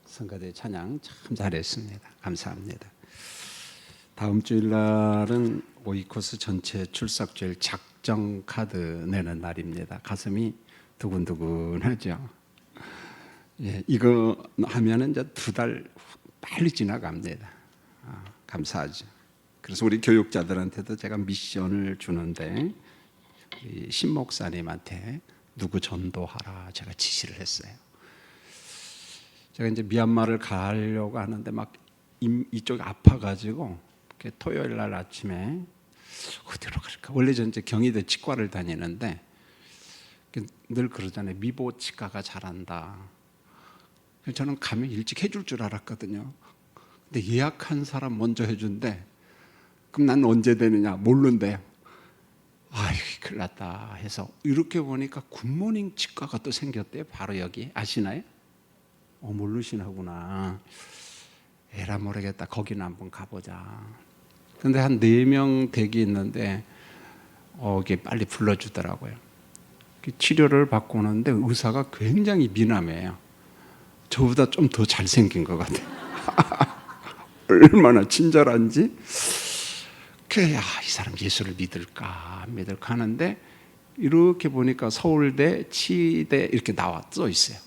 성가대 찬양 참 잘했습니다. 감사합니다. 다음 주일날은 오이코스 전체 출석주일 작정 카드 내는 날입니다. 가슴이 두근두근하죠. 예, 이거 하면은 이제 2달 빨리 지나갑니다. 감사하죠. 그래서 우리 교육자들한테도 제가 미션을 주는데 신 목사님한테 누구 전도하라 제가 지시를 했어요. 제가 이제 미얀마를 가려고 하는데 막 이쪽이 아파가지고 토요일 날 아침에 어디로 갈까? 원래 전 이제 경희대 치과를 다니는데 늘 그러잖아요. 미보 치과가 잘한다. 저는 가면 일찍 해줄 줄 알았거든요. 근데 예약한 사람 먼저 해준대. 그럼 난 언제 되느냐? 모른대요. 아이 큰일 났다 해서 이렇게 보니까 굿모닝 치과가 또 생겼대요. 바로 여기 아시나요? 모르시나구나. 에라 모르겠다. 거기는 한번 가보자. 근데 한 4명 대기 있는데 이게 빨리 불러주더라고요. 치료를 받고 오는데 의사가 굉장히 미남해요. 저보다 좀 더 잘생긴 것 같아요. 얼마나 친절한지. 그래야 이 사람 예수를 믿을까 하는데 이렇게 보니까 서울대, 치대 이렇게 써 있어요.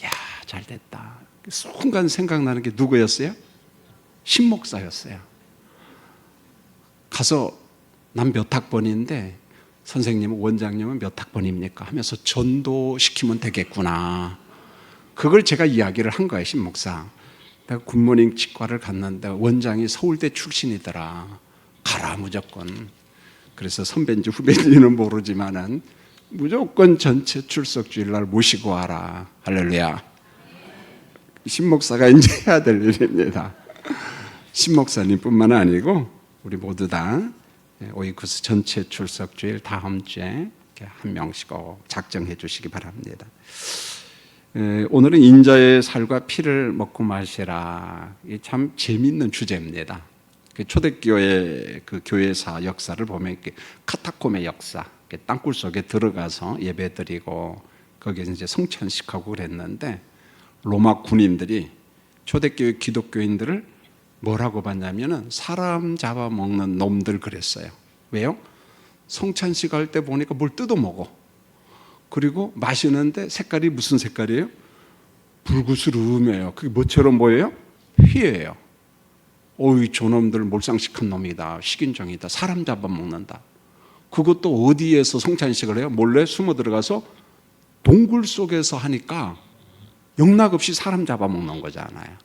이야 잘됐다. 순간 생각나는 게 누구였어요? 신목사였어요. 가서 난 몇 학번인데 선생님은 원장님은 몇 학번입니까? 하면서 전도시키면 되겠구나. 그걸 제가 이야기를 한 거예요. 신목사. 내가 굿모닝 치과를 갔는데 원장이 서울대 출신이더라. 가라 무조건. 그래서 선배인지 후배인지는 모르지만은 무조건 전체 출석 주일날 모시고 와라. 할렐루야. 신목사가 이제 해야 될 일입니다. 신목사님뿐만 아니고 우리 모두 다 오이쿠스 전체 출석 주일 다음 주에 한 명씩 작정해 주시기 바랍니다. 오늘은 인자의 살과 피를 먹고 마시라. 이게 참 재미있는 주제입니다. 초대교회 그 교회사 역사를 보면 카타콤의 역사, 땅굴 속에 들어가서 예배드리고 거기에서 이제 성찬식하고 그랬는데 로마 군인들이 초대교회 기독교인들을 뭐라고 봤냐면은 사람 잡아먹는 놈들 그랬어요. 왜요? 성찬식 할 때 보니까 뭘 뜯어먹어. 그리고 마시는데 색깔이 무슨 색깔이에요? 불구스름해요. 그게 뭐처럼 보여요? 피예요. 어이 저놈들 몰상식한 놈이다. 식인종이다. 사람 잡아먹는다. 그것도 어디에서 성찬식을 해요? 몰래 숨어 들어가서 동굴 속에서 하니까 영락없이 사람 잡아먹는 거잖아요.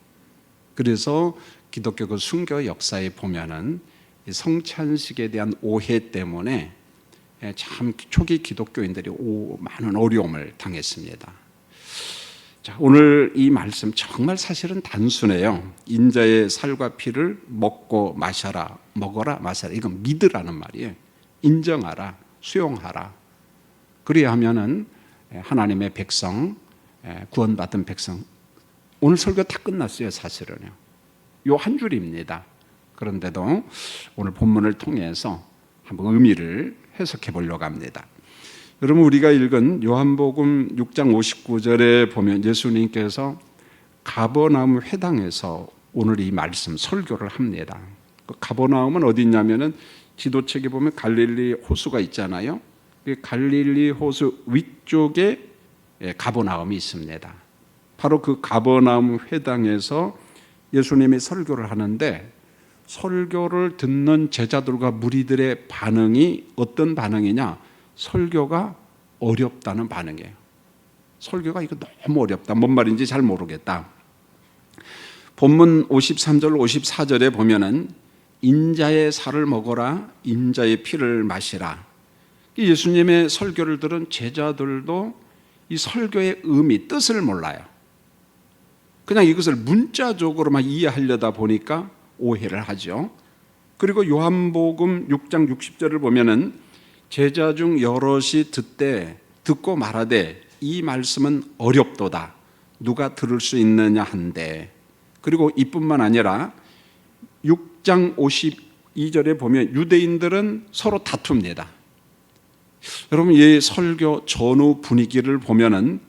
그래서 기독교 그 순교 역사에 보면은 성찬식에 대한 오해 때문에 참 초기 기독교인들이 많은 어려움을 당했습니다. 자, 오늘 이 말씀 정말 사실은 단순해요. 인자의 살과 피를 먹고 마셔라, 먹어라, 마셔라. 이건 믿으라는 말이에요. 인정하라, 수용하라. 그래야 하면은 하나님의 백성, 구원받은 백성. 오늘 설교 다 끝났어요, 사실은요. 요 한 줄입니다. 그런데도 오늘 본문을 통해서 한번 의미를 해석해 보려고 합니다. 여러분 우리가 읽은 요한복음 6장 59절에 보면 예수님께서 가버나움 회당에서 오늘 이 말씀 설교를 합니다. 그 가버나움은 어디 있냐면은 지도책에 보면 갈릴리 호수가 있잖아요. 그 갈릴리 호수 위쪽에 가버나움이 있습니다. 바로 그 가버나움 회당에서 예수님이 설교를 하는데 설교를 듣는 제자들과 무리들의 반응이 어떤 반응이냐? 설교가 어렵다는 반응이에요. 설교가 이거 너무 어렵다. 뭔 말인지 잘 모르겠다. 본문 53절 54절에 보면은 인자의 살을 먹어라, 인자의 피를 마시라. 예수님의 설교를 들은 제자들도 이 설교의 의미, 뜻을 몰라요. 그냥 이것을 문자적으로만 이해하려다 보니까 오해를 하죠. 그리고 요한복음 6장 60절을 보면은 제자 중 여럿이 듣고 말하되 이 말씀은 어렵도다. 누가 들을 수 있느냐 한데. 그리고 이뿐만 아니라 6장 52절에 보면 유대인들은 서로 다툽니다. 여러분 이 설교 전후 분위기를 보면은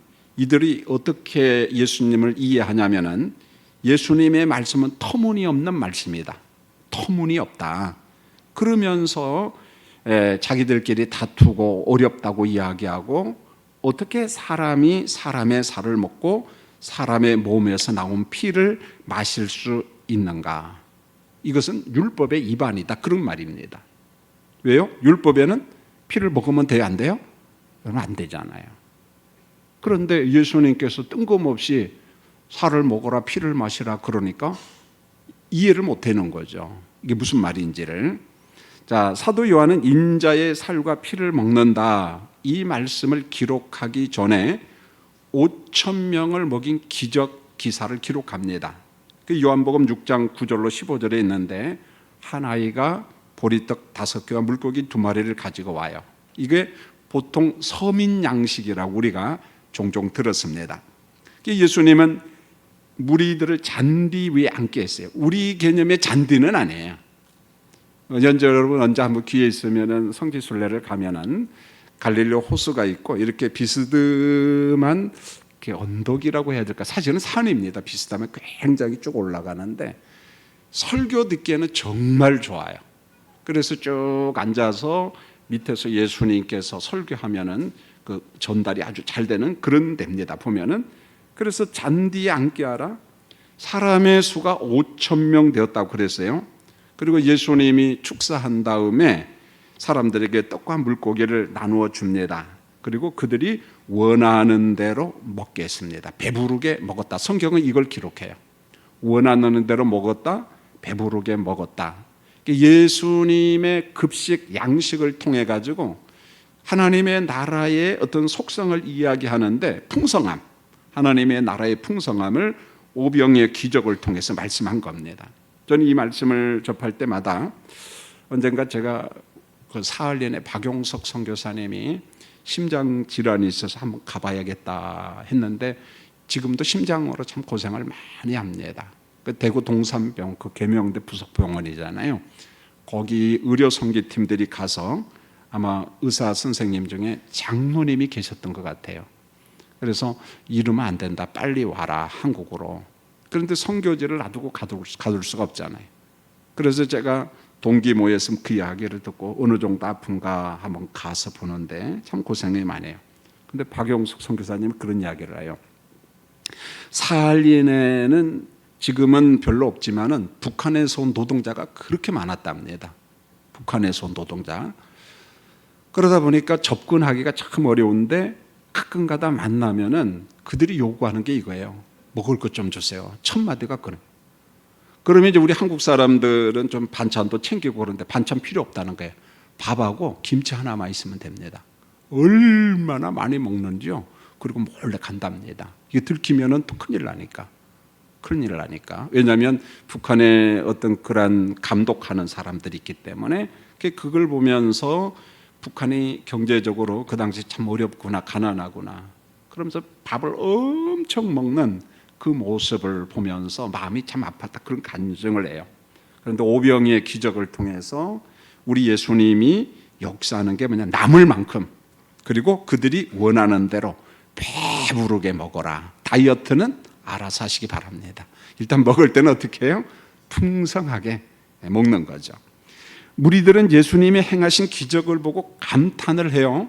이들이 어떻게 예수님을 이해하냐면은 예수님의 말씀은 터무니없는 말씀이다. 터무니없다. 그러면서 자기들끼리 다투고 어렵다고 이야기하고 어떻게 사람이 사람의 살을 먹고 사람의 몸에서 나온 피를 마실 수 있는가? 이것은 율법의 위반이다. 그런 말입니다. 왜요? 율법에는 피를 먹으면 돼요? 안 돼요? 그러면 안 되잖아요. 그런데 예수님께서 뜬금없이 살을 먹어라 피를 마시라 그러니까 이해를 못하는 거죠. 이게 무슨 말인지를. 자, 사도 요한은 인자의 살과 피를 먹는다 이 말씀을 기록하기 전에 5,000명을 먹인 기적 기사를 기록합니다. 그 요한복음 6장 9절로 15절에 있는데 한 아이가 보리떡 5개와 물고기 2마리를 가지고 와요. 이게 보통 서민 양식이라고 우리가 종종 들었습니다. 예수님은 무리들을 잔디 위에 앉게 했어요. 우리 개념의 잔디는 아니에요. 연재 여러분 언제 한번 기회 있으면은 성지순례를 가면은 갈릴리 호수가 있고 이렇게 비스듬한 이렇게 언덕이라고 해야 될까? 사실은 산입니다. 비스듬하면 굉장히 쭉 올라가는데 설교 듣기에는 정말 좋아요. 그래서 쭉 앉아서 밑에서 예수님께서 설교하면은 그 전달이 아주 잘 되는 그런 데입니다. 보면은 그래서 잔디에 앉게 하라. 사람의 수가 5,000명 되었다고 그랬어요. 그리고 예수님이 축사한 다음에 사람들에게 떡과 물고기를 나누어 줍니다. 그리고 그들이 원하는 대로 먹게 했습니다. 배부르게 먹었다. 성경은 이걸 기록해요. 원하는 대로 먹었다. 배부르게 먹었다. 예수님의 급식, 양식을 통해 가지고 하나님의 나라의 어떤 속성을 이야기하는데 풍성함, 하나님의 나라의 풍성함을 오병이의 기적을 통해서 말씀한 겁니다. 저는 이 말씀을 접할 때마다 언젠가 제가 그 사할린의 박용석 선교사님이 심장 질환이 있어서 한번 가봐야겠다 했는데 지금도 심장으로 참 고생을 많이 합니다. 그 대구 동산병 그 계명대 부속병원이잖아요. 거기 의료 선교팀들이 가서 아마 의사 선생님 중에 장로님이 계셨던 것 같아요. 그래서 이러면 안 된다. 빨리 와라 한국으로. 그런데 선교지를 놔두고 가둘 수가 없잖아요. 그래서 제가 동기 모였으면 그 이야기를 듣고 어느 정도 아픈가 한번 가서 보는데 참 고생이 많아요. 근데 박용숙 선교사님은 그런 이야기를 해요. 사할린에는 지금은 별로 없지만은 북한에서 온 노동자가 그렇게 많았답니다. 북한에서 온 노동자. 그러다 보니까 접근하기가 참 어려운데 가끔가다 만나면은 그들이 요구하는 게 이거예요. 먹을 것 좀 주세요. 첫 마디가 그래. 그러면 이제 우리 한국 사람들은 좀 반찬도 챙기고 그러는데 반찬 필요 없다는 거예요. 밥하고 김치 하나만 있으면 됩니다. 얼마나 많이 먹는지요. 그리고 몰래 간답니다. 이게 들키면은 또 큰일 나니까. 왜냐하면 북한에 어떤 그런 감독하는 사람들이 있기 때문에 그걸 보면서 북한이 경제적으로 그 당시 참 어렵구나, 가난하구나. 그러면서 밥을 엄청 먹는 그 모습을 보면서 마음이 참 아팠다. 그런 간증을 해요. 그런데 오병이의 기적을 통해서 우리 예수님이 역사하는 게 뭐냐, 남을 만큼, 그리고 그들이 원하는 대로 배부르게 먹어라. 다이어트는 알아서 하시기 바랍니다. 일단 먹을 때는 어떻게 해요? 풍성하게 먹는 거죠. 무리들은 예수님이 행하신 기적을 보고 감탄을 해요.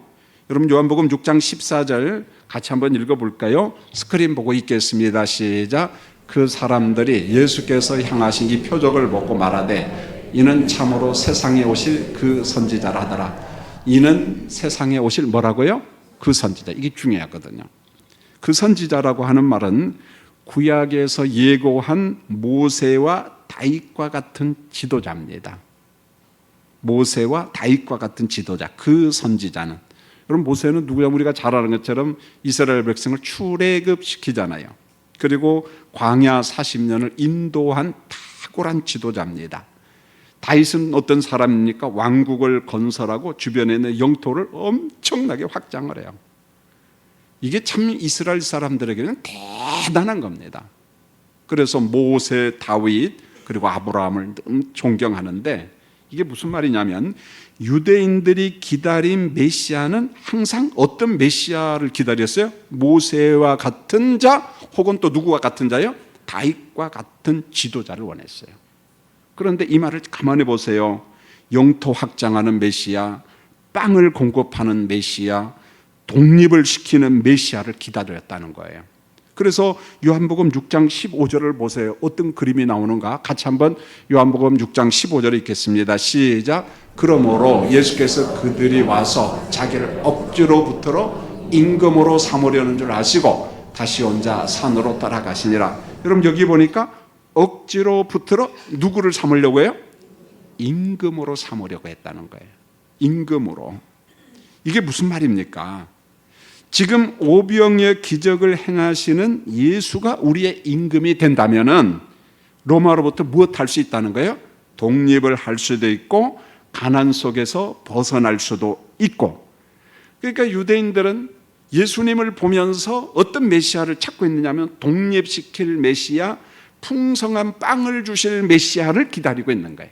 여러분 요한복음 6장 14절 같이 한번 읽어볼까요? 스크린 보고 읽겠습니다. 시작. 그 사람들이 예수께서 향하신 이 표적을 보고 말하되 이는 참으로 세상에 오실 그 선지자라 하더라. 이는 세상에 오실 뭐라고요? 그 선지자. 이게 중요하거든요. 그 선지자라고 하는 말은 구약에서 예고한 모세와 다윗과 같은 지도자입니다. 모세와 다윗과 같은 지도자, 그 선지자는, 여러분 모세는 누구야? 우리가 잘 아는 것처럼 이스라엘 백성을 출애굽시키잖아요. 그리고 광야 40년을 인도한 탁월한 지도자입니다. 다윗은 어떤 사람입니까? 왕국을 건설하고 주변에 있는 영토를 엄청나게 확장을 해요. 이게 참 이스라엘 사람들에게는 대단한 겁니다. 그래서 모세, 다윗, 그리고 아브라함을 존경하는데 이게 무슨 말이냐면 유대인들이 기다린 메시아는 항상 어떤 메시아를 기다렸어요? 모세와 같은 자 혹은 또 누구와 같은 자요? 다윗과 같은 지도자를 원했어요. 그런데 이 말을 가만히 보세요. 영토 확장하는 메시아, 빵을 공급하는 메시아, 독립을 시키는 메시아를 기다렸다는 거예요. 그래서 요한복음 6장 15절을 보세요. 어떤 그림이 나오는가? 같이 한번 요한복음 6장 15절을 읽겠습니다. 시작. 그러므로 예수께서 그들이 와서 자기를 억지로 붙들어 임금으로 삼으려는 줄 아시고 다시 혼자 산으로 따라가시니라. 여러분 여기 보니까 억지로 붙들어 누구를 삼으려고 해요? 임금으로 삼으려고 했다는 거예요. 임금으로. 이게 무슨 말입니까? 지금 오병이어 기적을 행하시는 예수가 우리의 임금이 된다면은 로마로부터 무엇 할 수 있다는 거예요? 독립을 할 수도 있고 가난 속에서 벗어날 수도 있고. 그러니까 유대인들은 예수님을 보면서 어떤 메시아를 찾고 있느냐면 독립시킬 메시아, 풍성한 빵을 주실 메시아를 기다리고 있는 거예요.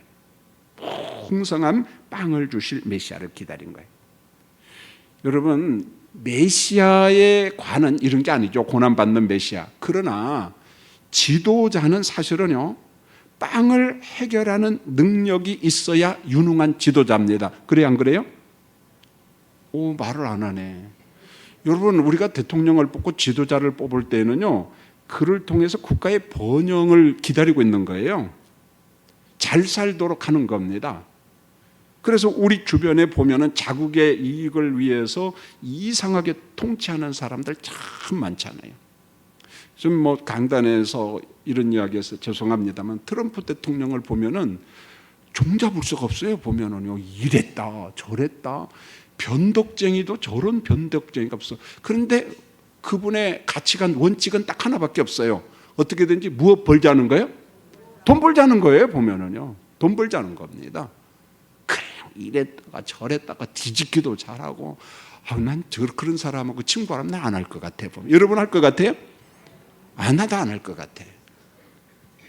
풍성한 빵을 주실 메시아를 기다린 거예요. 여러분 메시아에 관한 이런 게 아니죠. 고난받는 메시아. 그러나 지도자는 사실은요 빵을 해결하는 능력이 있어야 유능한 지도자입니다. 그래요 안 그래요? 오, 말을 안 하네. 여러분 우리가 대통령을 뽑고 지도자를 뽑을 때는요 그를 통해서 국가의 번영을 기다리고 있는 거예요. 잘 살도록 하는 겁니다. 그래서 우리 주변에 보면은 자국의 이익을 위해서 이상하게 통치하는 사람들 참 많잖아요. 좀 뭐 강단에서 이런 이야기해서 죄송합니다만 트럼프 대통령을 보면은 종잡을 수가 없어요. 보면은요 이랬다 저랬다 변덕쟁이도 저런 변덕쟁이가 없어. 그런데 그분의 가치관 원칙은 딱 하나밖에 없어요. 어떻게든지 무엇 벌자는 거예요? 돈 벌자는 거예요. 보면은요 돈 벌자는 겁니다. 이랬다가 저랬다가 뒤집기도 잘하고 난 그런 사람하고 친구하면 나 안 할 것 같아. 여러분 할 것 같아요? 나도 안 할 것 같아.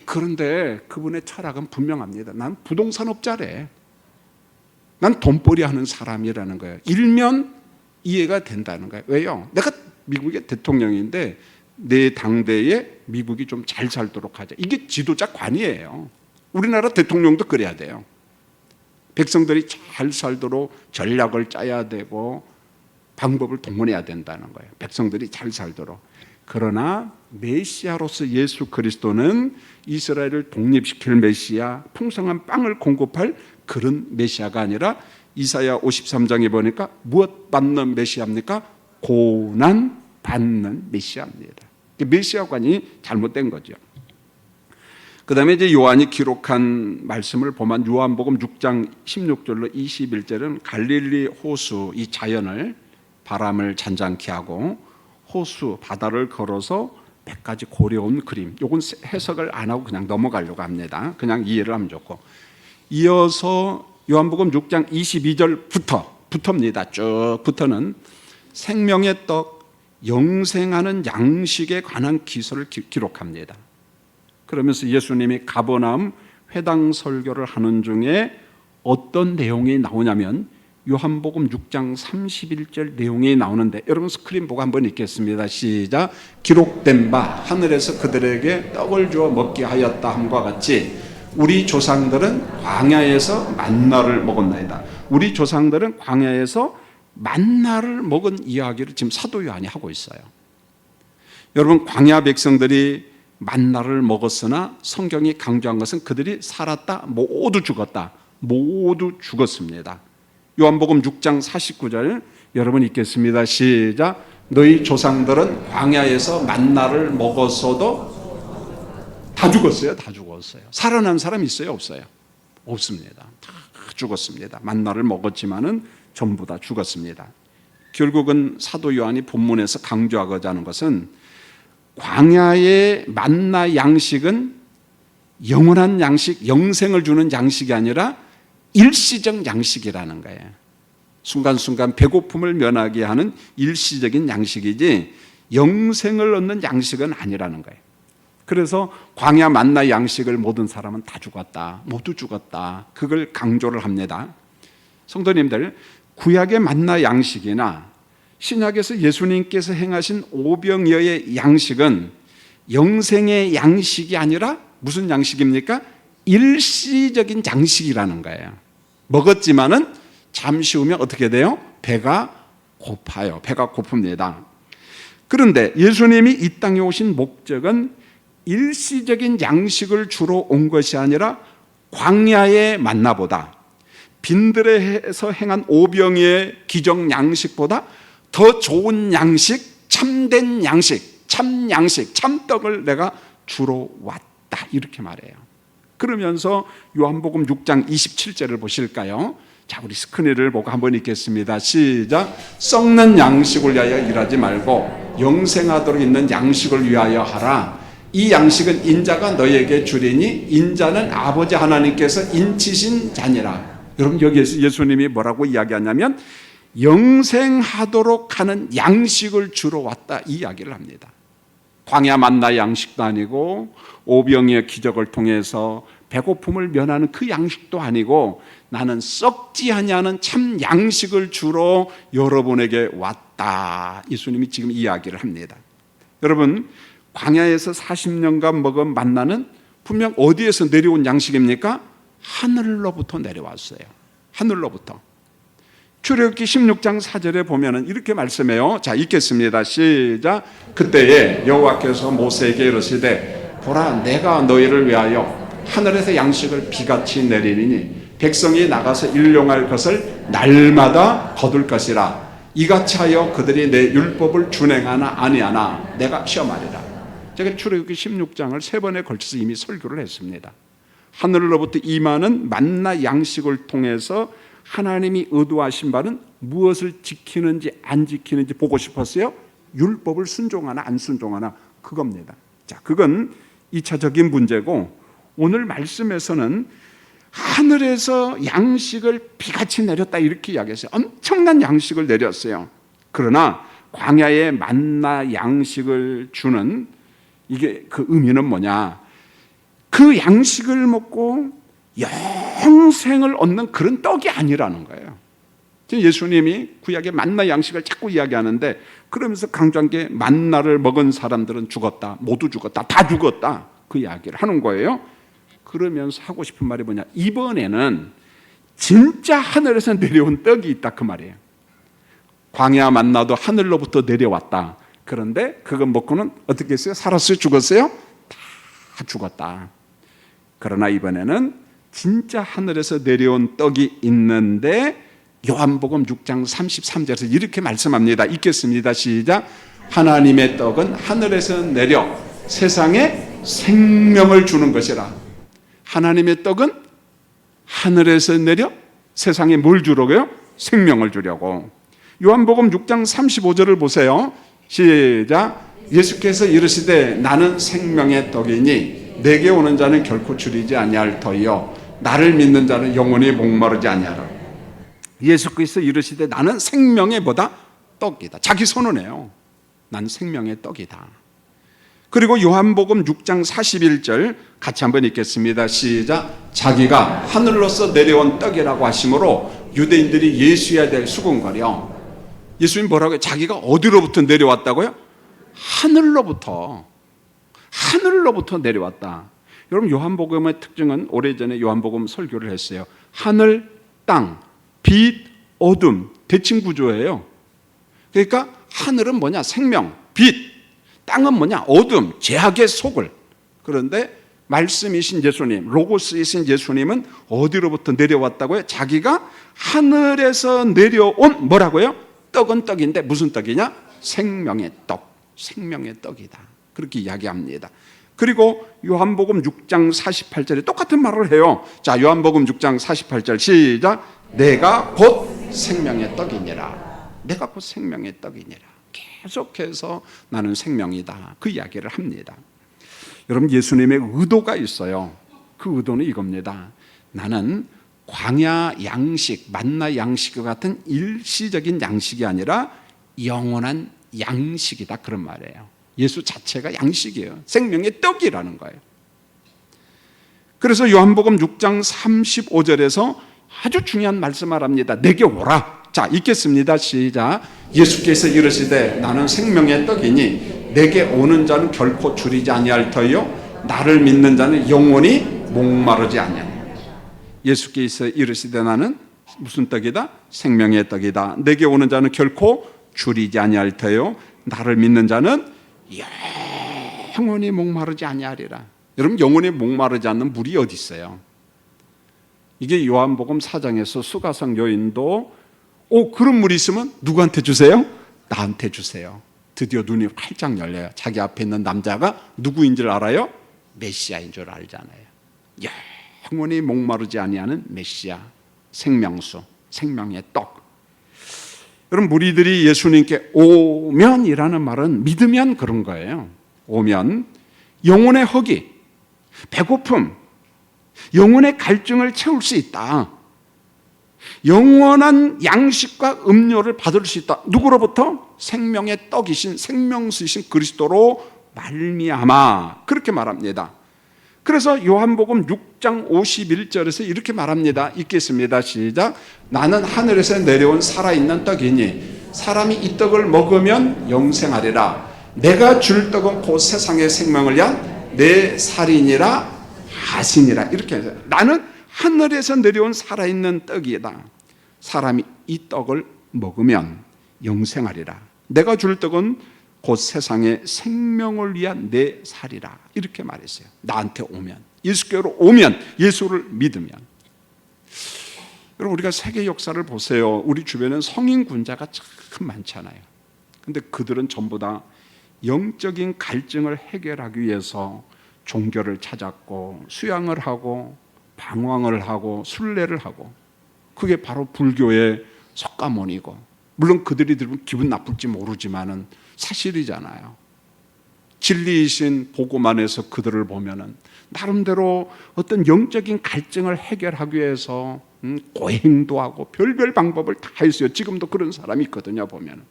그런데 그분의 철학은 분명합니다. 난 부동산업자래. 난 돈벌이 하는 사람이라는 거예요. 일면 이해가 된다는 거예요. 왜요? 내가 미국의 대통령인데 내 당대에 미국이 좀 잘 살도록 하자. 이게 지도자 관이에요. 우리나라 대통령도 그래야 돼요. 백성들이 잘 살도록 전략을 짜야 되고 방법을 동원해야 된다는 거예요. 백성들이 잘 살도록. 그러나 메시아로서 예수 그리스도는 이스라엘을 독립시킬 메시아, 풍성한 빵을 공급할 그런 메시아가 아니라 이사야 53장에 보니까 무엇 받는 메시아입니까? 고난 받는 메시아입니다. 메시아관이 잘못된 거죠. 그 다음에 이제 요한이 기록한 말씀을 보면 요한복음 6장 16절로 21절은 갈릴리 호수 이 자연을 바람을 잔잔케 하고 호수 바다를 걸어서 100가지 고려운 그림. 요건 해석을 안 하고 그냥 넘어가려고 합니다. 그냥 이해를 하면 좋고. 이어서 요한복음 6장 22절부터입니다. 쭉 부터는 생명의 떡, 영생하는 양식에 관한 기술을 기록합니다. 그러면서 예수님이 가버나움 회당 설교를 하는 중에 어떤 내용이 나오냐면 요한복음 6장 31절 내용이 나오는데 여러분 스크린 보고 한번 읽겠습니다. 시작. 기록된 바 하늘에서 그들에게 떡을 주어 먹게 하였다 함과 같이 우리 조상들은 광야에서 만나를 먹었나이다. 우리 조상들은 광야에서 만나를 먹은 이야기를 지금 사도 요한이 하고 있어요. 여러분 광야 백성들이 만나를 먹었으나 성경이 강조한 것은 그들이 살았다 모두 죽었다 모두 죽었습니다. 요한복음 6장 49절 여러분 읽겠습니다. 시작. 너희 조상들은 광야에서 만나를 먹었어도 다 죽었어요. 다 죽었어요. 살아난 사람 있어요? 없어요? 없습니다. 다 죽었습니다. 만나를 먹었지만은 전부 다 죽었습니다. 결국은 사도 요한이 본문에서 강조하고자 하는 것은 광야의 만나 양식은 영원한 양식, 영생을 주는 양식이 아니라 일시적 양식이라는 거예요. 순간순간 배고픔을 면하게 하는 일시적인 양식이지 영생을 얻는 양식은 아니라는 거예요. 그래서 광야 만나 양식을 모든 사람은 다 죽었다, 모두 죽었다, 그걸 강조를 합니다. 성도님들, 구약의 만나 양식이나 신약에서 예수님께서 행하신 오병이어의 양식은 영생의 양식이 아니라 무슨 양식입니까? 일시적인 양식이라는 거예요. 먹었지만은 잠시 후면 어떻게 돼요? 배가 고파요. 배가 고픕니다. 그런데 예수님이 이 땅에 오신 목적은 일시적인 양식을 주러 온 것이 아니라 광야의 만나보다, 빈들에서 행한 오병이의 기적 양식보다 더 좋은 양식, 참된 양식, 참 양식, 참떡을 내가 주러 왔다, 이렇게 말해요. 그러면서 요한복음 6장 27절을 보실까요? 자, 우리 스크린을 보고 한번 읽겠습니다. 시작. 썩는 양식을 위하여 일하지 말고 영생하도록 있는 양식을 위하여 하라. 이 양식은 인자가 너에게 주리니 인자는 아버지 하나님께서 인치신 자니라. 여러분, 여기에서 예수님이 뭐라고 이야기하냐면 영생하도록 하는 양식을 주러 왔다, 이 이야기를 합니다. 광야 만나 양식도 아니고 오병이의 기적을 통해서 배고픔을 면하는 그 양식도 아니고 나는 썩지 아니하는 참 양식을 주러 여러분에게 왔다, 예수님이 지금 이야기를 합니다. 여러분, 광야에서 40년간 먹은 만나는 분명 어디에서 내려온 양식입니까? 하늘로부터 내려왔어요. 하늘로부터. 출애굽기 16장 4절에 보면은 이렇게 말씀해요. 자, 읽겠습니다. 시작. 그때에 여호와께서 모세에게 이르시되 보라, 내가 너희를 위하여 하늘에서 양식을 비같이 내리니 백성이 나가서 일용할 것을 날마다 거둘 것이라. 이같이 하여 그들이 내 율법을 준행하나 아니하나 내가 시험하리라. 제가 출애굽기 16장을 3번에 걸쳐서 이미 설교를 했습니다. 하늘로부터 임하는 만나 양식을 통해서 하나님이 의도하신 바는 무엇을 지키는지 안 지키는지 보고 싶었어요? 율법을 순종하나 안 순종하나, 그겁니다. 자, 그건 2차적인 문제고, 오늘 말씀에서는 하늘에서 양식을 비같이 내렸다, 이렇게 이야기했어요. 엄청난 양식을 내렸어요. 그러나 광야에 만나 양식을 주는 이게 그 의미는 뭐냐? 그 양식을 먹고 영생을 얻는 그런 떡이 아니라는 거예요. 예수님이 구약의 만나 양식을 자꾸 이야기하는데, 그러면서 강조한 게 만나를 먹은 사람들은 죽었다, 모두 죽었다, 다 죽었다, 그 이야기를 하는 거예요. 그러면서 하고 싶은 말이 뭐냐? 이번에는 진짜 하늘에서 내려온 떡이 있다, 그 말이에요. 광야 만나도 하늘로부터 내려왔다. 그런데 그거 먹고는 어떻게 했어요? 살았어요? 죽었어요? 다 죽었다. 그러나 이번에는 진짜 하늘에서 내려온 떡이 있는데 요한복음 6장 33절에서 이렇게 말씀합니다. 읽겠습니다. 시작. 하나님의 떡은 하늘에서 내려 세상에 생명을 주는 것이라. 하나님의 떡은 하늘에서 내려 세상에 뭘 주려고요? 생명을 주려고. 요한복음 6장 35절을 보세요. 시작. 예수께서 이르시되 나는 생명의 떡이니 내게 오는 자는 결코 줄이지 아니할 터이요 나를 믿는 자는 영원히 목마르지 아니하라. 예수께서 이르시되 나는 생명의 뭐다? 떡이다. 자기 선언해요. 난 생명의 떡이다. 그리고 요한복음 6장 41절 같이 한번 읽겠습니다. 시작. 자기가 하늘로서 내려온 떡이라고 하심으로 유대인들이 예수해야 될 수군거려. 예수님 뭐라고요? 자기가 어디로부터 내려왔다고요? 하늘로부터 내려왔다. 여러분, 요한복음의 특징은 오래전에 요한복음 설교를 했어요. 하늘, 땅, 빛, 어둠, 대칭 구조예요. 그러니까 하늘은 뭐냐? 생명, 빛. 땅은 뭐냐? 어둠, 죄악의 속을. 그런데 말씀이신 예수님, 로고스이신 예수님은 어디로부터 내려왔다고요? 자기가 하늘에서 내려온 뭐라고요? 떡은 떡인데 무슨 떡이냐? 생명의 떡, 생명의 떡이다. 그렇게 이야기합니다. 그리고 요한복음 6장 48절에 똑같은 말을 해요. 자, 요한복음 6장 48절 시작. 내가 곧 생명의 떡이니라. 내가 곧 생명의 떡이니라. 계속해서 나는 생명이다, 그 이야기를 합니다. 여러분, 예수님의 의도가 있어요. 그 의도는 이겁니다. 나는 광야 양식, 만나 양식과 같은 일시적인 양식이 아니라 영원한 양식이다, 그런 말이에요. 예수 자체가 양식이에요. 생명의 떡이라는 거예요. 그래서 요한복음 6장 35절에서 아주 중요한 말씀을 합니다. 내게 오라. 자, 읽겠습니다. 시작. 예수께서 이르시되 나는 생명의 떡이니 내게 오는 자는 결코 줄이지 아니할 터요 나를 믿는 자는 영원히 목마르지 아니하리라. 예수께서 이르시되 나는 무슨 떡이다? 생명의 떡이다. 내게 오는 자는 결코 줄이지 아니할 터요 나를 믿는 자는 영원히 목마르지 아니하리라. 여러분, 영원히 목마르지 않는 물이 어디 있어요? 이게 요한복음 4장에서 수가성 여인도 그런 물이 있으면 누구한테 주세요? 나한테 주세요. 드디어 눈이 활짝 열려요. 자기 앞에 있는 남자가 누구인 줄 알아요? 메시아인 줄 알잖아요. 영원히 목마르지 아니하는 메시아, 생명수, 생명의 떡. 여러분, 무리들이 예수님께 오면이라는 말은 믿으면 그런 거예요. 오면 영혼의 허기, 배고픔, 영혼의 갈증을 채울 수 있다. 영원한 양식과 음료를 받을 수 있다. 누구로부터? 생명의 떡이신 생명수이신 그리스도로 말미암아. 그렇게 말합니다. 그래서 요한복음 6장 51절에서 이렇게 말합니다. 읽겠습니다. 시작. 나는 하늘에서 내려온 살아있는 떡이니 사람이 이 떡을 먹으면 영생하리라. 내가 줄 떡은 곧 세상의 생명을 위한 내 살이니라 하시니라. 이렇게 해서 나는 하늘에서 내려온 살아있는 떡이다. 사람이 이 떡을 먹으면 영생하리라. 내가 줄 떡은 곧 세상의 생명을 위한 내 살이라. 이렇게 말했어요. 나한테 오면, 예수께로 오면, 예수를 믿으면. 여러분, 우리가 세계 역사를 보세요. 우리 주변에는 성인 군자가 참 많잖아요. 근데 그들은 전부 다 영적인 갈증을 해결하기 위해서 종교를 찾았고 수양을 하고 방황을 하고 순례를 하고, 그게 바로 불교의 석가모니고, 물론 그들이 들으면 기분 나쁠지 모르지만은 사실이잖아요. 진리이신 복음 안에서 그들을 보면은 나름대로 어떤 영적인 갈증을 해결하기 위해서 고행도 하고 별별 방법을 다 했어요. 지금도 그런 사람이 있거든요, 보면은.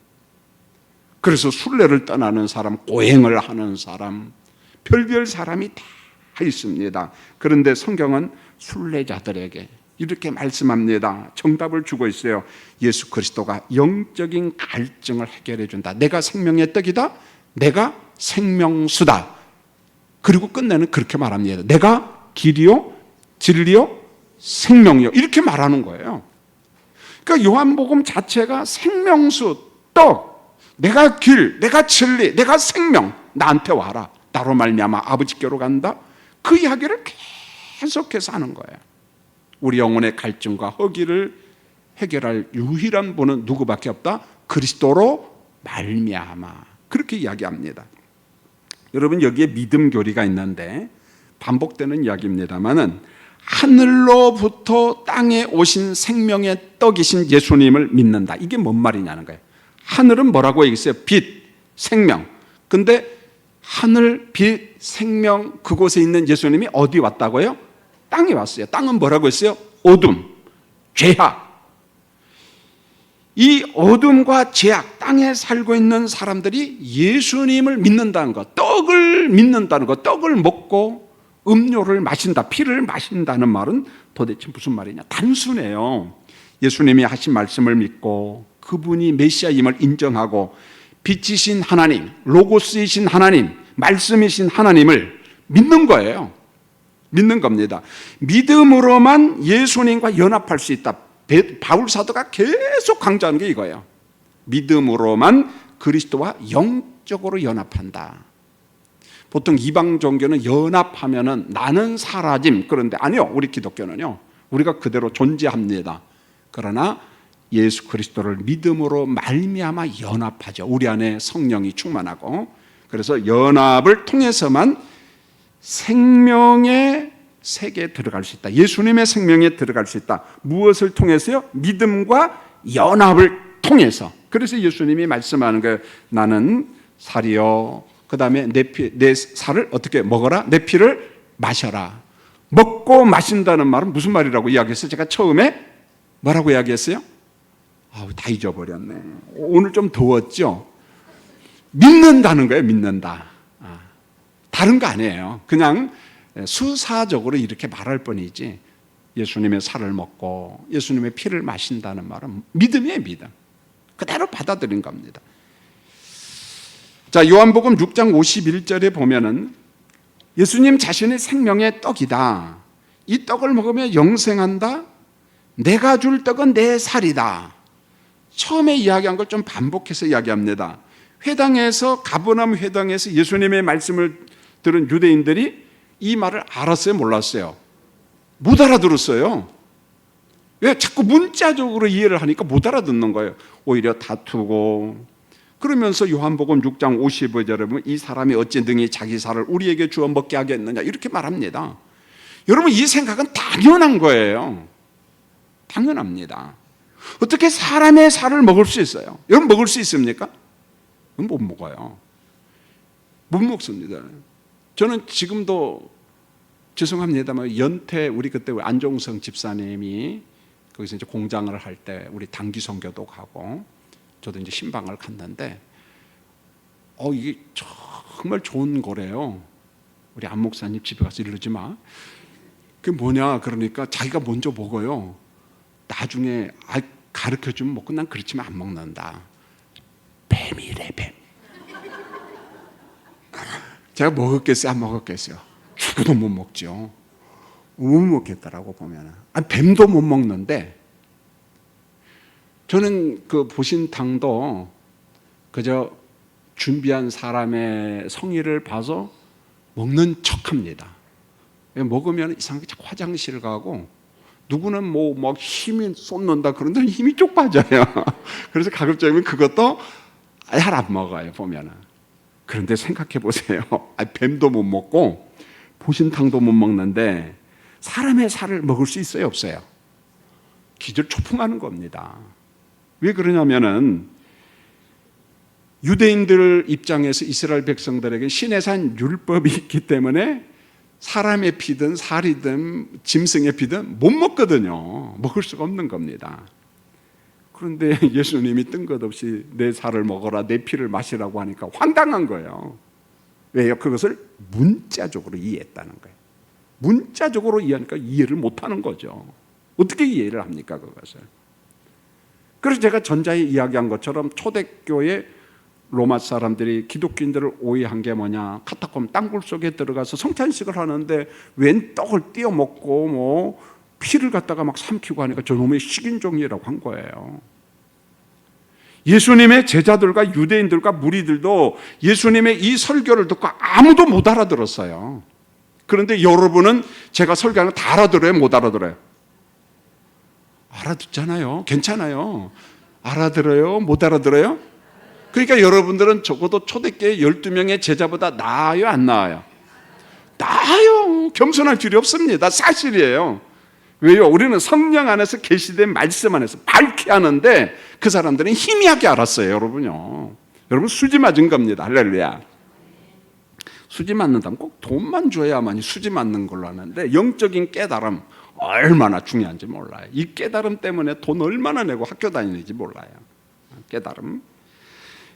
그래서 순례를 떠나는 사람, 고행을 하는 사람, 별별 사람이 다 있습니다. 그런데 성경은 순례자들에게 이렇게 말씀합니다. 정답을 주고 있어요. 예수 그리스도가 영적인 갈증을 해결해 준다. 내가 생명의 떡이다. 내가 생명수다. 그리고 끝내는 그렇게 말합니다. 내가 길이요, 진리요, 생명이요. 이렇게 말하는 거예요. 그러니까 요한복음 자체가 생명수, 떡, 내가 길, 내가 진리, 내가 생명, 나한테 와라. 나로 말미암아 아버지께로 간다. 그 이야기를 계속해서 하는 거예요. 우리 영혼의 갈증과 허기를 해결할 유일한 분은 누구밖에 없다? 그리스도로 말미암아. 그렇게 이야기합니다. 여러분, 여기에 믿음 교리가 있는데 반복되는 이야기입니다만은 하늘로부터 땅에 오신 생명의 떡이신 예수님을 믿는다. 이게 뭔 말이냐는 거예요. 하늘은 뭐라고 얘기했어요? 빛, 생명. 근데 하늘, 빛, 생명, 그곳에 있는 예수님이 어디 왔다고요? 땅에 왔어요. 땅은 뭐라고 했어요? 어둠, 죄악. 이 어둠과 죄악, 땅에 살고 있는 사람들이 예수님을 믿는다는 것, 떡을 믿는다는 것, 떡을 먹고 음료를 마신다, 피를 마신다는 말은 도대체 무슨 말이냐? 단순해요. 예수님이 하신 말씀을 믿고 그분이 메시아임을 인정하고 빛이신 하나님, 로고스이신 하나님, 말씀이신 하나님을 믿는 거예요. 믿는 겁니다. 믿음으로만 예수님과 연합할 수 있다. 바울 사도가 계속 강조하는 게 이거예요. 믿음으로만 그리스도와 영적으로 연합한다. 보통 이방 종교는 연합하면은 나는 사라짐. 그런데 아니요, 우리 기독교는요, 우리가 그대로 존재합니다. 그러나 예수 그리스도를 믿음으로 말미암아 연합하죠. 우리 안에 성령이 충만하고, 그래서 연합을 통해서만 생명의 세계에 들어갈 수 있다. 예수님의 생명에 들어갈 수 있다. 무엇을 통해서요? 믿음과 연합을 통해서. 그래서 예수님이 말씀하는 거예요. 나는 살이요, 그 다음에 내 살을 어떻게 먹어라? 내 피를 마셔라. 먹고 마신다는 말은 무슨 말이라고 이야기했어요? 제가 처음에 뭐라고 이야기했어요? 다 잊어버렸네. 오늘 좀 더웠죠? 믿는다는 거예요. 믿는다. 다른 거 아니에요. 그냥 수사적으로 이렇게 말할 뿐이지 예수님의 살을 먹고 예수님의 피를 마신다는 말은 믿음이에요. 믿음. 그대로 받아들인 겁니다. 자, 요한복음 6장 51절에 보면은 예수님 자신의 생명의 떡이다. 이 떡을 먹으면 영생한다. 내가 줄 떡은 내 살이다. 처음에 이야기한 걸 좀 반복해서 이야기합니다. 회당에서, 가버나움 회당에서 예수님의 말씀을 들은 유대인들이 이 말을 알았어요? 몰랐어요? 못 알아들었어요. 왜? 자꾸 문자적으로 이해를 하니까 못 알아듣는 거예요. 오히려 다투고. 그러면서 요한복음 6장 55절에 보면 이 사람이 어찌 능히 자기 살을 우리에게 주어 먹게 하겠느냐 이렇게 말합니다. 여러분, 이 생각은 당연한 거예요. 당연합니다. 어떻게 사람의 살을 먹을 수 있어요? 여러분, 먹을 수 있습니까? 못 먹어요. 못 먹습니다. 저는 지금도 죄송합니다만 연태, 우리 그때 안종성 집사님이 거기서 이제 공장을 할 때 우리 단기 선교도 가고 저도 이제 신방을 갔는데 이게 정말 좋은 거래요. 우리 안 목사님 집에 가서 이러지 마. 그게 뭐냐 그러니까 자기가 먼저 먹어요. 나중에 가르쳐주면 먹고 난 그렇지만 안 먹는다. 뱀이래, 뱀. 제가 먹었겠어요? 안 먹었겠어요? 죽어도 못 먹죠. 못 먹겠다라고 보면 뱀도 못 먹는데 저는 그 보신탕도 그저 준비한 사람의 성의를 봐서 먹는 척합니다. 먹으면 이상하게 자꾸 화장실 가고 누구는 뭐 막 힘이 쏟는다 그런데 힘이 쭉 빠져요. 그래서 가급적이면 그것도 잘 안 먹어요 보면은. 그런데 생각해 보세요. 뱀도 못 먹고 보신탕도 못 먹는데 사람의 살을 먹을 수 있어요, 없어요? 기절초풍하는 겁니다. 왜 그러냐면은 유대인들 입장에서 이스라엘 백성들에게 신의 산 율법이 있기 때문에 사람의 피든 살이든 짐승의 피든 못 먹거든요. 먹을 수가 없는 겁니다. 그런데 예수님이 뜬금없이 내 살을 먹어라, 내 피를 마시라고 하니까 황당한 거예요. 왜요? 그것을 문자적으로 이해했다는 거예요. 문자적으로 이해하니까 이해를 못하는 거죠. 어떻게 이해를 합니까, 그것을? 그래서 제가 전자에 이야기한 것처럼 초대교회 로마 사람들이 기독교인들을 오해한 게 뭐냐, 카타콤 땅굴 속에 들어가서 성찬식을 하는데 웬 떡을 띄어 먹고 뭐 피를 갖다가 막 삼키고 하니까 저놈의 식인종이라고 한 거예요. 예수님의 제자들과 유대인들과 무리들도 예수님의 이 설교를 듣고 아무도 못 알아들었어요. 그런데 여러분은 제가 설교하는 거 다 알아들어요? 못 알아들어요? 알아듣잖아요. 괜찮아요. 알아들어요? 못 알아들어요? 그러니까 여러분들은 적어도 초대교회 12명의 제자보다 나아요? 안 나아요? 나아요. 겸손할 필요 없습니다. 사실이에요. 왜요? 우리는 성령 안에서 계시된 말씀 안에서 밝게 하는데 그 사람들은 희미하게 알았어요. 여러분요. 여러분 수지 맞은 겁니다. 할렐루야. 수지 맞는다면 꼭 돈만 줘야만이 수지 맞는 걸로 하는데 영적인 깨달음 얼마나 중요한지 몰라요. 이 깨달음 때문에 돈 얼마나 내고 학교 다니는지 몰라요. 깨달음.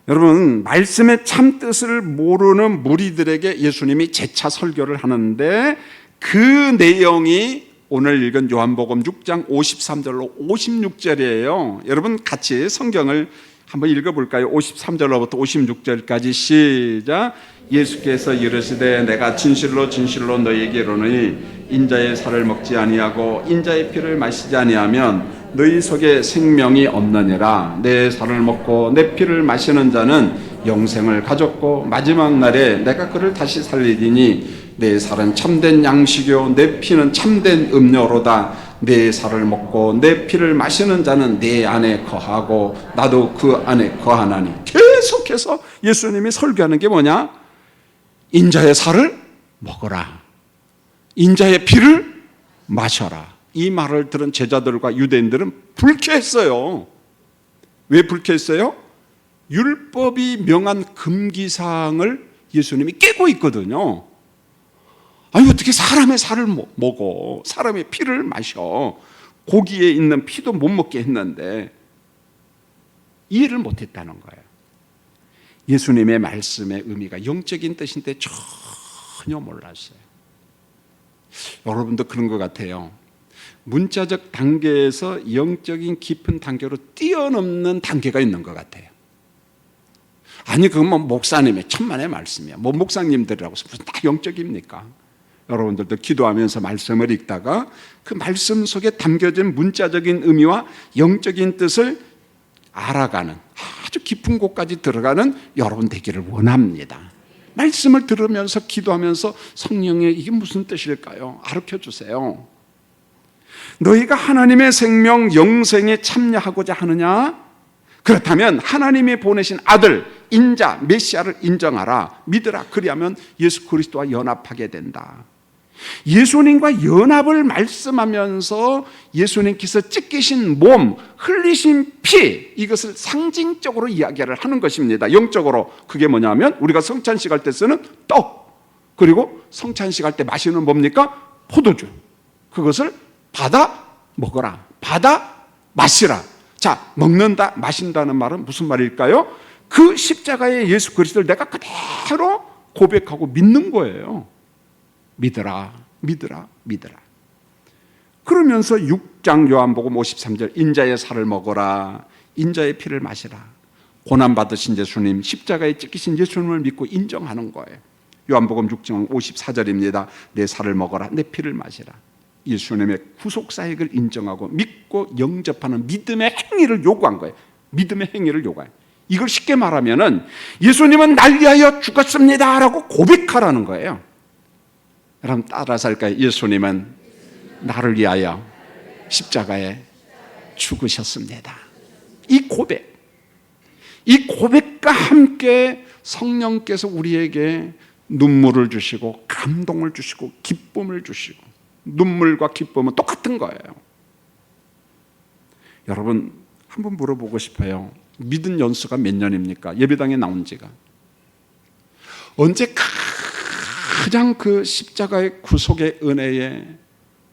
여러분, 말씀의 참 뜻을 모르는 무리들에게 예수님이 재차 설교를 하는데 그 내용이 오늘 읽은 요한복음 6장 53절로 56절이에요. 여러분 같이 성경을 한번 읽어볼까요? 53절로부터 56절까지 시작. 예수께서 이르시되 내가 진실로 진실로 너희에게 이르노니 인자의 살을 먹지 아니하고 인자의 피를 마시지 아니하면 너희 속에 생명이 없느니라. 내 살을 먹고 내 피를 마시는 자는 영생을 가졌고 마지막 날에 내가 그를 다시 살리리니 내 살은 참된 양식이요 내 피는 참된 음료로다. 내 살을 먹고 내 피를 마시는 자는 내 안에 거하고 나도 그 안에 거하나니. 계속해서 예수님이 설교하는 게 뭐냐? 인자의 살을 먹어라, 인자의 피를 마셔라. 이 말을 들은 제자들과 유대인들은 불쾌했어요. 왜 불쾌했어요? 율법이 명한 금기사항을 예수님이 깨고 있거든요. 아니 어떻게 사람의 살을 먹어, 사람의 피를 마셔, 고기에 있는 피도 못 먹게 했는데 이해를 못했다는 거예요. 예수님의 말씀의 의미가 영적인 뜻인데 전혀 몰랐어요. 여러분도 그런 것 같아요. 문자적 단계에서 영적인 깊은 단계로 뛰어넘는 단계가 있는 것 같아요. 아니 그건 뭐 목사님의 천만의 말씀이야. 뭐 목사님들이라고 해서 무슨 다 영적입니까? 여러분들도 기도하면서 말씀을 읽다가 그 말씀 속에 담겨진 문자적인 의미와 영적인 뜻을 알아가는 아주 깊은 곳까지 들어가는 여러분 되기를 원합니다. 말씀을 들으면서 기도하면서 성령의 이게 무슨 뜻일까요? 가르쳐 주세요. 너희가 하나님의 생명 영생에 참여하고자 하느냐? 그렇다면 하나님이 보내신 아들 인자 메시아를 인정하라, 믿으라. 그리하면 예수 그리스도와 연합하게 된다. 예수님과 연합을 말씀하면서 예수님께서 찢기신 몸, 흘리신 피, 이것을 상징적으로 이야기를 하는 것입니다. 영적으로 그게 뭐냐면 우리가 성찬식 할 때 쓰는 떡, 그리고 성찬식 할 때 마시는 뭡니까? 포도주. 그것을 받아 먹어라, 받아 마시라. 자, 먹는다, 마신다는 말은 무슨 말일까요? 그 십자가의 예수 그리스도를 내가 그대로 고백하고 믿는 거예요. 믿으라, 믿으라, 믿으라. 그러면서 6장 요한복음 53절 인자의 살을 먹어라, 인자의 피를 마시라. 고난받으신 예수님, 십자가에 찢기신 예수님을 믿고 인정하는 거예요. 요한복음 6장 54절입니다. 내 살을 먹어라, 내 피를 마시라. 예수님의 구속사역을 인정하고 믿고 영접하는 믿음의 행위를 요구한 거예요. 믿음의 행위를 요구해요. 이걸 쉽게 말하면은 예수님은 날 위하여 죽었습니다 라고 고백하라는 거예요. 여러분 따라서 할까요? 예수님은 나를 위하여 십자가에 죽으셨습니다. 이 고백과 함께 성령께서 우리에게 눈물을 주시고 감동을 주시고 기쁨을 주시고, 눈물과 기쁨은 똑같은 거예요. 여러분 한번 물어보고 싶어요. 믿은 연수가 몇 년입니까? 예배당에 나온 지가. 언제 가장 그 십자가의 구속의 은혜에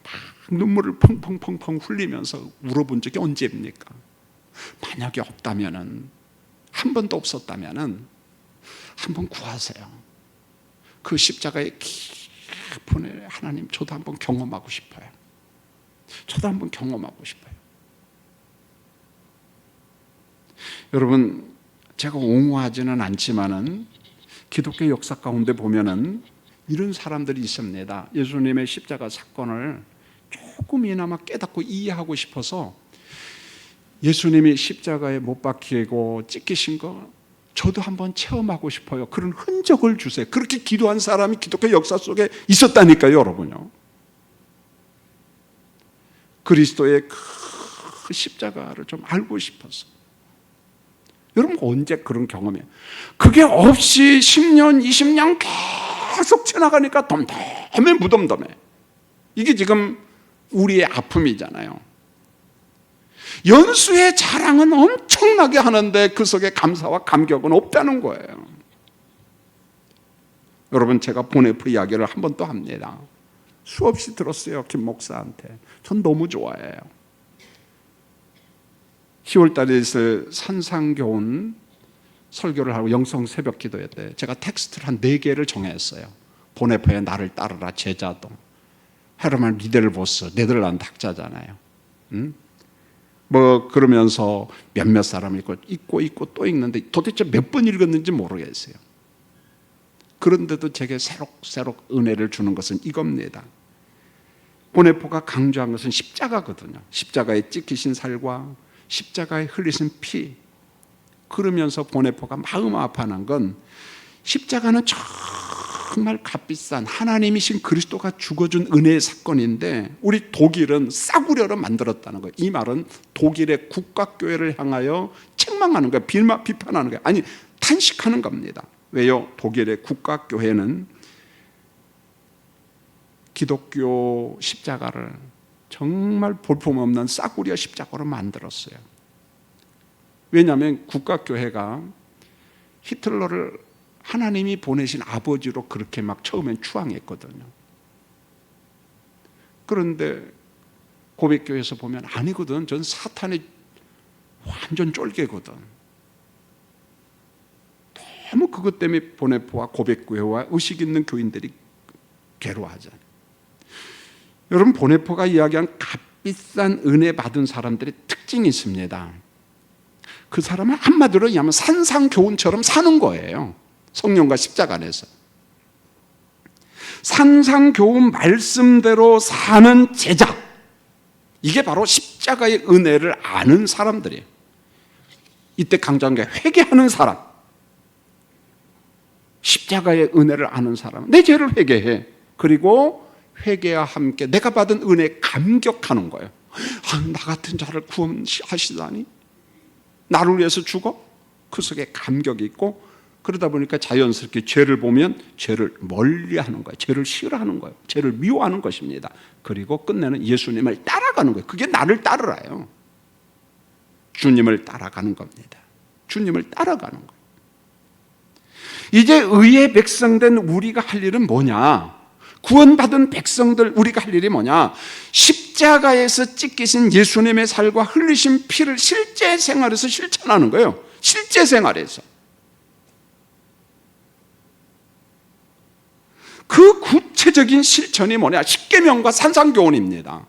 막 눈물을 펑펑펑펑 흘리면서 울어본 적이 언제입니까? 만약에 없다면은, 한 번도 없었다면은 한번 구하세요. 그 십자가의 깊은 은혜, 하나님 저도 한번 경험하고 싶어요. 저도 한번 경험하고 싶어요. 여러분 제가 옹호하지는 않지만은 기독교 역사 가운데 보면은 이런 사람들이 있습니다. 예수님의 십자가 사건을 조금이나마 깨닫고 이해하고 싶어서 예수님이 십자가에 못 박히고 찢기신 거 저도 한번 체험하고 싶어요. 그런 흔적을 주세요. 그렇게 기도한 사람이 기독교 역사 속에 있었다니까요, 여러분요. 그리스도의 그 십자가를 좀 알고 싶어서. 여러분 언제 그런 경험이에요? 그게 없이 10년, 20년 계속 지나가니까 덤덤해, 무덤덤해. 이게 지금 우리의 아픔이잖아요. 연수의 자랑은 엄청나게 하는데 그 속에 감사와 감격은 없다는 거예요. 여러분 제가 보네프 이야기를 한 번 또 합니다. 수없이 들었어요, 김 목사한테. 전 너무 좋아해요. 10월달에 있을 산상교훈 설교를 하고 영성 새벽 기도회 때 제가 텍스트를 한 4개를 정했어요. 보네프의 나를 따르라, 제자도, 헤르만 미델보스, 네덜란드 학자잖아요. 뭐 그러면서 몇몇 사람 읽고 또 읽는데 도대체 몇 번 읽었는지 모르겠어요. 그런데도 제게 새록새록 은혜를 주는 것은 이겁니다. 보네포가 강조한 것은 십자가거든요. 십자가에 찢기신 살과 십자가에 흘리신 피. 그러면서 보네포가 마음 아파하는 건 십자가는 정말 값비싼 하나님이신 그리스도가 죽어준 은혜의 사건인데 우리 독일은 싸구려로 만들었다는 거예요. 이 말은 독일의 국가교회를 향하여 책망하는 거예요. 비판하는 거예요. 아니, 탄식하는 겁니다. 왜요? 독일의 국가교회는 기독교 십자가를 정말 볼품없는 싸구려 십자가로 만들었어요. 왜냐하면 국가교회가 히틀러를 하나님이 보내신 아버지로 그렇게 막 처음엔 추앙했거든요. 그런데 고백교회에서 보면 아니거든. 전 사탄의 완전 쫄개거든. 그것 때문에 보네포와 고백교회와 의식 있는 교인들이 괴로워하잖아요. 여러분, 보네포가 이야기한 값비싼 은혜 받은 사람들의 특징이 있습니다. 그 사람은 한마디로 얘기하면 산상교훈처럼 사는 거예요. 성령과 십자가 안에서 산상교훈 말씀대로 사는 제자, 이게 바로 십자가의 은혜를 아는 사람들이에요. 이때 강조한 게 회개하는 사람, 십자가의 은혜를 아는 사람, 내 죄를 회개해. 그리고 회개와 함께 내가 받은 은혜에 감격하는 거예요. 나 같은 자를 구원하시다니, 나를 위해서 죽어? 그 속에 감격이 있고, 그러다 보니까 자연스럽게 죄를 보면 죄를 멀리하는 거예요. 죄를 싫어하는 거예요. 죄를 미워하는 것입니다. 그리고 끝내는 예수님을 따라가는 거예요. 그게 나를 따르라요. 주님을 따라가는 겁니다. 주님을 따라가는 거예요. 이제 의의 백성된 우리가 할 일은 뭐냐? 구원받은 백성들 우리가 할 일이 뭐냐? 십자가에서 찢기신 예수님의 살과 흘리신 피를 실제 생활에서 실천하는 거예요. 실제 생활에서. 그 구체적인 실천이 뭐냐? 십계명과 산상교훈입니다.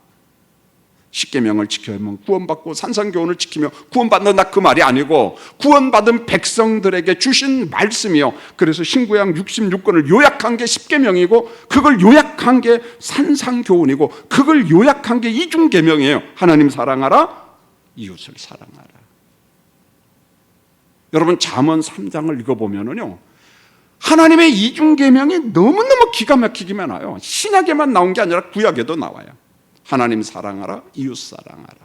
십계명을 지키면 구원받고 산상교훈을 지키며 구원받는다, 그 말이 아니고 구원받은 백성들에게 주신 말씀이요. 그래서 신구약 66권을 요약한 게 십계명이고, 그걸 요약한 게 산상교훈이고, 그걸 요약한 게 이중계명이에요. 하나님 사랑하라, 이웃을 사랑하라. 여러분, 잠언 3장을 읽어보면은요, 하나님의 이중계명이 너무너무 기가 막히게 많아요. 신약에만 나온 게 아니라 구약에도 나와요. 하나님 사랑하라, 이웃 사랑하라.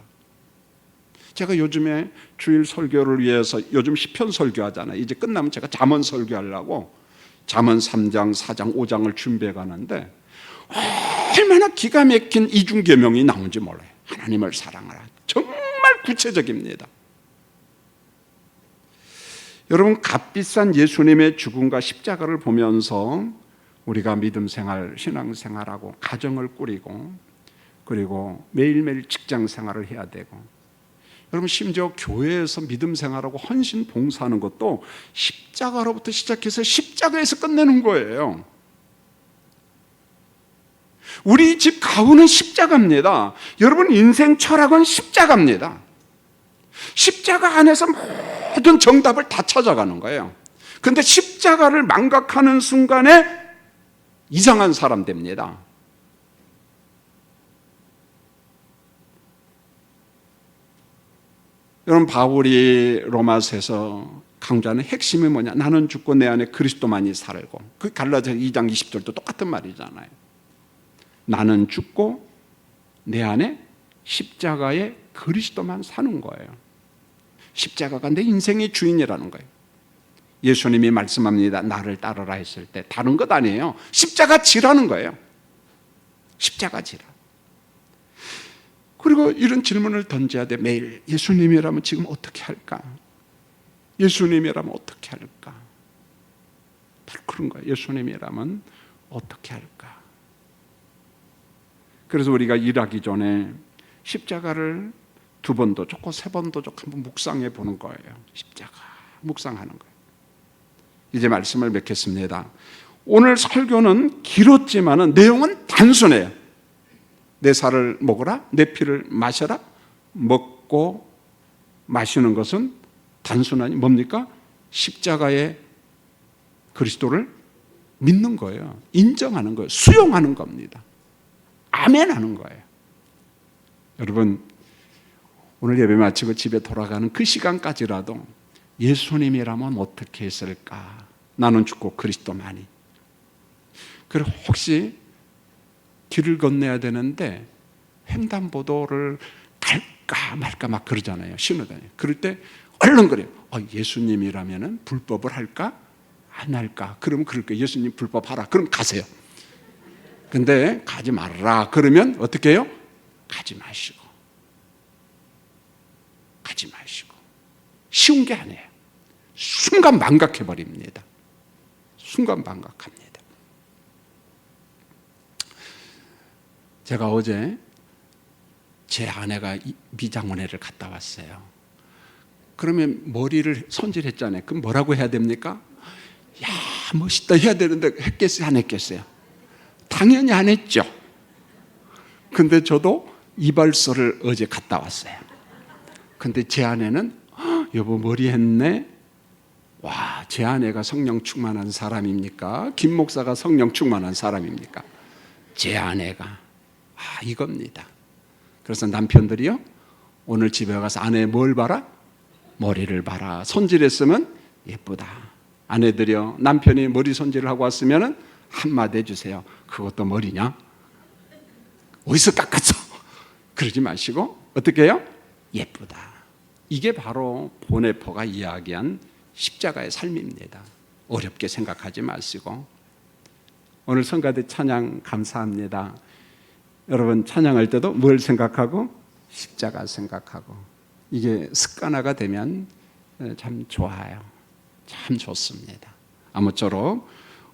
제가 요즘에 주일 설교를 위해서 요즘 시편 설교하잖아요. 이제 끝나면 제가 잠언 설교하려고 잠언 3장, 4장, 5장을 준비해 가는데 얼마나 기가 막힌 이중계명이 나온지 몰라요. 하나님을 사랑하라. 정말 구체적입니다. 여러분, 값비싼 예수님의 죽음과 십자가를 보면서 우리가 믿음 생활, 신앙 생활하고 가정을 꾸리고, 그리고 매일매일 직장 생활을 해야 되고, 여러분 심지어 교회에서 믿음 생활하고 헌신 봉사하는 것도 십자가로부터 시작해서 십자가에서 끝내는 거예요. 우리 집 가훈은 십자가입니다. 여러분 인생 철학은 십자가입니다. 십자가 안에서 모든 정답을 다 찾아가는 거예요. 그런데 십자가를 망각하는 순간에 이상한 사람 됩니다. 여러분, 바울이 로마서에서 강조하는 핵심이 뭐냐? 나는 죽고 내 안에 그리스도만이 살고. 그 갈라디아 2장 20절도 똑같은 말이잖아요. 나는 죽고 내 안에 십자가에 그리스도만 사는 거예요. 십자가가 내 인생의 주인이라는 거예요. 예수님이 말씀합니다. 나를 따르라 했을 때 다른 것 아니에요. 십자가 지라는 거예요. 십자가 지라. 그리고 이런 질문을 던져야 돼. 매일 예수님이라면 지금 어떻게 할까? 예수님이라면 어떻게 할까? 바로 그런 거예요. 예수님이라면 어떻게 할까? 그래서 우리가 일하기 전에 십자가를 2번도 좋고 3번도 좋고 한번 묵상해 보는 거예요. 십자가 묵상하는 거예요. 이제 말씀을 맺겠습니다. 오늘 설교는 길었지만 내용은 단순해요. 내 살을 먹어라, 내 피를 마셔라. 먹고 마시는 것은 단순하니 뭡니까? 십자가의 그리스도를 믿는 거예요. 인정하는 거예요. 수용하는 겁니다. 아멘 하는 거예요. 여러분, 오늘 예배 마치고 집에 돌아가는 그 시간까지라도 예수님이라면 어떻게 했을까? 나는 죽고 그리스도만이. 그리고 혹시 길을 건너야 되는데 횡단보도를 갈까 말까 막 그러잖아요. 신호단이. 그럴 때 얼른 그래요. 예수님이라면 불법을 할까? 안 할까? 그러면 그럴게요. 예수님 불법하라. 그럼 가세요. 근데 가지 말라. 그러면 어떻게 해요? 가지 마시고. 가지 마시고. 쉬운 게 아니에요. 순간 망각해버립니다. 순간 망각합니다. 제가 어제 제 아내가 미장원회를 갔다 왔어요. 그러면 머리를 손질했잖아요. 그럼 뭐라고 해야 됩니까? 야, 멋있다 해야 되는데 했겠어요? 안 했겠어요? 당연히 안 했죠. 근데 저도 이발소를 어제 갔다 왔어요. 근데 제 아내는 여보 머리 했네. 와, 제 아내가 성령 충만한 사람입니까? 김 목사가 성령 충만한 사람입니까? 제 아내가 이겁니다. 그래서 남편들이요, 오늘 집에 가서 아내 뭘 봐라? 머리를 봐라. 손질했으면 예쁘다. 아내들이요, 남편이 머리 손질을 하고 왔으면 한마디 해주세요. 그것도 머리냐? 어디서 깎았어? 그러지 마시고 어떻게 해요? 예쁘다. 이게 바로 보네포가 이야기한 십자가의 삶입니다. 어렵게 생각하지 마시고. 오늘 성가대 찬양 감사합니다. 여러분 찬양할 때도 뭘 생각하고? 십자가 생각하고. 이게 습관화가 되면 참 좋아요. 참 좋습니다. 아무쪼록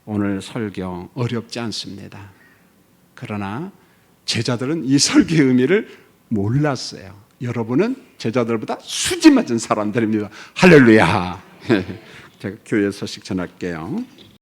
오늘 설교 어렵지 않습니다. 그러나 제자들은 이 설교의 의미를 몰랐어요. 여러분은 제자들보다 수지 맞은 사람들입니다. 할렐루야. 제가 교회 소식 전할게요.